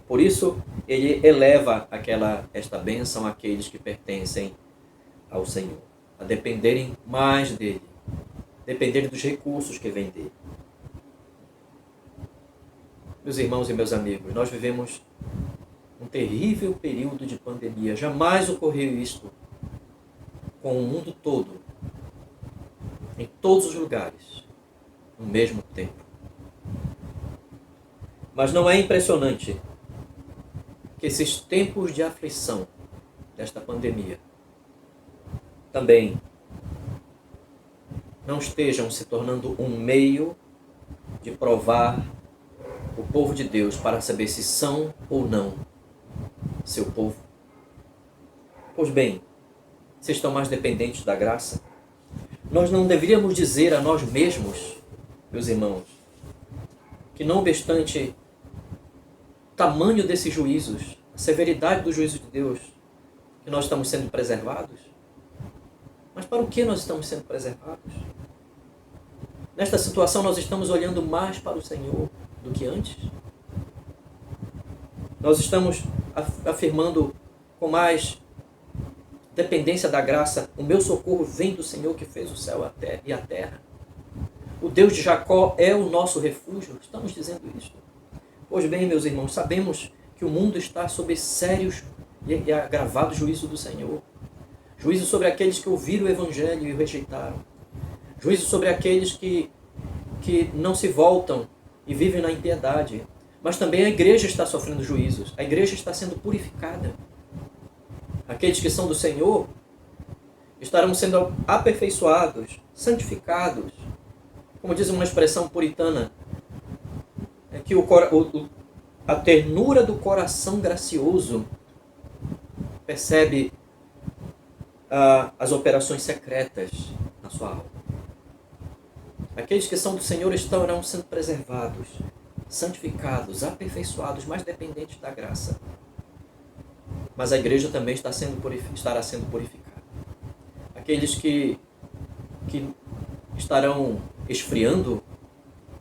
Por isso, ele eleva esta bênção àqueles que pertencem ao Senhor, a dependerem mais dele, dependerem dos recursos que vêm dele. Meus irmãos e meus amigos, nós vivemos um terrível período de pandemia. Jamais ocorreu isto com o mundo todo, em todos os lugares, no mesmo tempo. Mas não é impressionante que esses tempos de aflição desta pandemia também não estejam se tornando um meio de provar o povo de Deus para saber se são ou não seu povo? Pois bem, se estão mais dependentes da graça, nós não deveríamos dizer a nós mesmos, meus irmãos, que não obstante o tamanho desses juízos, a severidade do juízo de Deus, que nós estamos sendo preservados? Mas para o que nós estamos sendo preservados? Nesta situação nós estamos olhando mais para o Senhor do que antes? Nós estamos afirmando com mais dependência da graça: o meu socorro vem do Senhor que fez o céu e a terra. O Deus de Jacó é o nosso refúgio. Estamos dizendo isso. Pois bem, meus irmãos, sabemos que o mundo está sob sérios e agravado juízo do Senhor. Juízo sobre aqueles que ouviram o Evangelho e o rejeitaram. Juízo sobre aqueles que não se voltam e vivem na impiedade. Mas também a igreja está sofrendo juízos. A igreja está sendo purificada. Aqueles que são do Senhor estarão sendo aperfeiçoados, santificados. Como diz uma expressão puritana, é que a ternura do coração gracioso percebe as operações secretas na sua alma. Aqueles que são do Senhor estarão sendo preservados, santificados, aperfeiçoados, mais dependentes da graça. Mas a igreja também estará sendo purificada. Aqueles que estarão esfriando,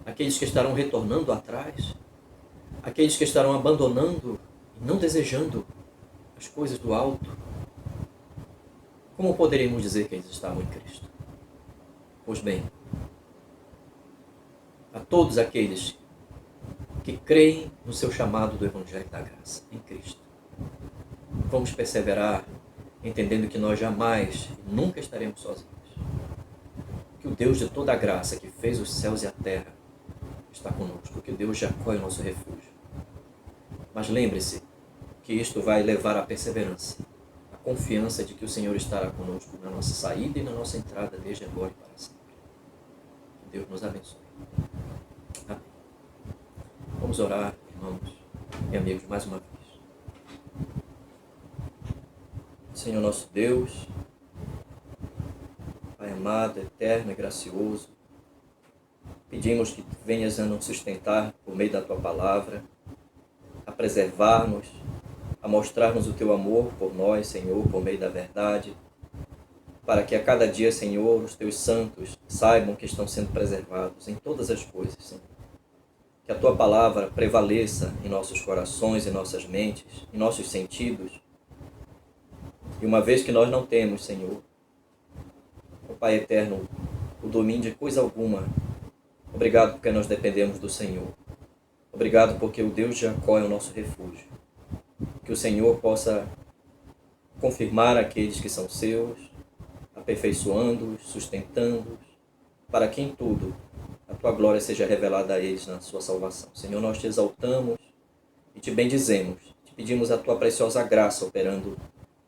aqueles que estarão retornando atrás, aqueles que estarão abandonando e não desejando as coisas do alto, como poderíamos dizer que eles estavam em Cristo? Pois bem, a todos aqueles que creem no seu chamado do Evangelho da Graça em Cristo, vamos perseverar entendendo que nós jamais, nunca estaremos sozinhos. Que o Deus de toda a graça que fez os céus e a terra está conosco, que Deus já acolhe o nosso refúgio. Mas lembre-se que isto vai levar à perseverança, a confiança de que o Senhor estará conosco na nossa saída e na nossa entrada, desde agora e para sempre. Que Deus nos abençoe. Amém. Vamos orar, irmãos e amigos, mais uma vez. Senhor nosso Deus, Pai amado, eterno e gracioso, pedimos que venhas a nos sustentar por meio da Tua palavra, a preservar-nos, a mostrar-nos o Teu amor por nós, Senhor, por meio da verdade, para que a cada dia, Senhor, os Teus santos saibam que estão sendo preservados em todas as coisas, Senhor. Que a Tua palavra prevaleça em nossos corações, em nossas mentes, em nossos sentidos. E uma vez que nós não temos, Senhor, ó Pai eterno, o domínio de coisa alguma, obrigado porque nós dependemos do Senhor. Obrigado porque o Deus de Jacó é o nosso refúgio. Que o Senhor possa confirmar aqueles que são seus, aperfeiçoando-os, sustentando-os, para que em tudo a Tua glória seja revelada a eles na sua salvação. Senhor, nós te exaltamos e te bendizemos. Te pedimos a Tua preciosa graça operando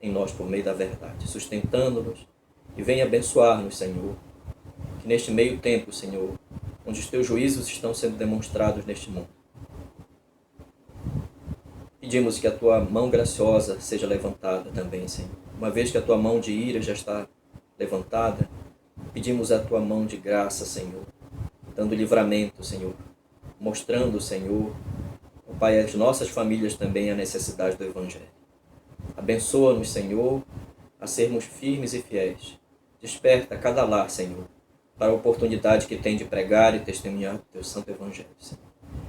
em nós por meio da verdade, sustentando-nos, e venha abençoar-nos, Senhor. Que neste meio tempo, Senhor, onde os Teus juízos estão sendo demonstrados neste mundo, pedimos que a Tua mão graciosa seja levantada também, Senhor. Uma vez que a Tua mão de ira já está levantada, pedimos a Tua mão de graça, Senhor, dando livramento, Senhor, mostrando, Senhor, ó Pai, às nossas famílias também a necessidade do Evangelho. Abençoa-nos, Senhor, a sermos firmes e fiéis, Desperta cada lar, Senhor, para a oportunidade que tem de pregar e testemunhar o teu santo evangelho, Senhor.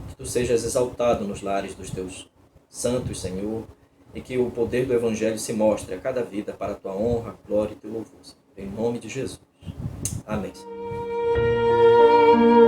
Que tu sejas exaltado nos lares dos teus santos, Senhor, e que o poder do evangelho se mostre a cada vida para a tua honra, glória e teu louvor, Senhor. Em nome de Jesus. Amém, Senhor.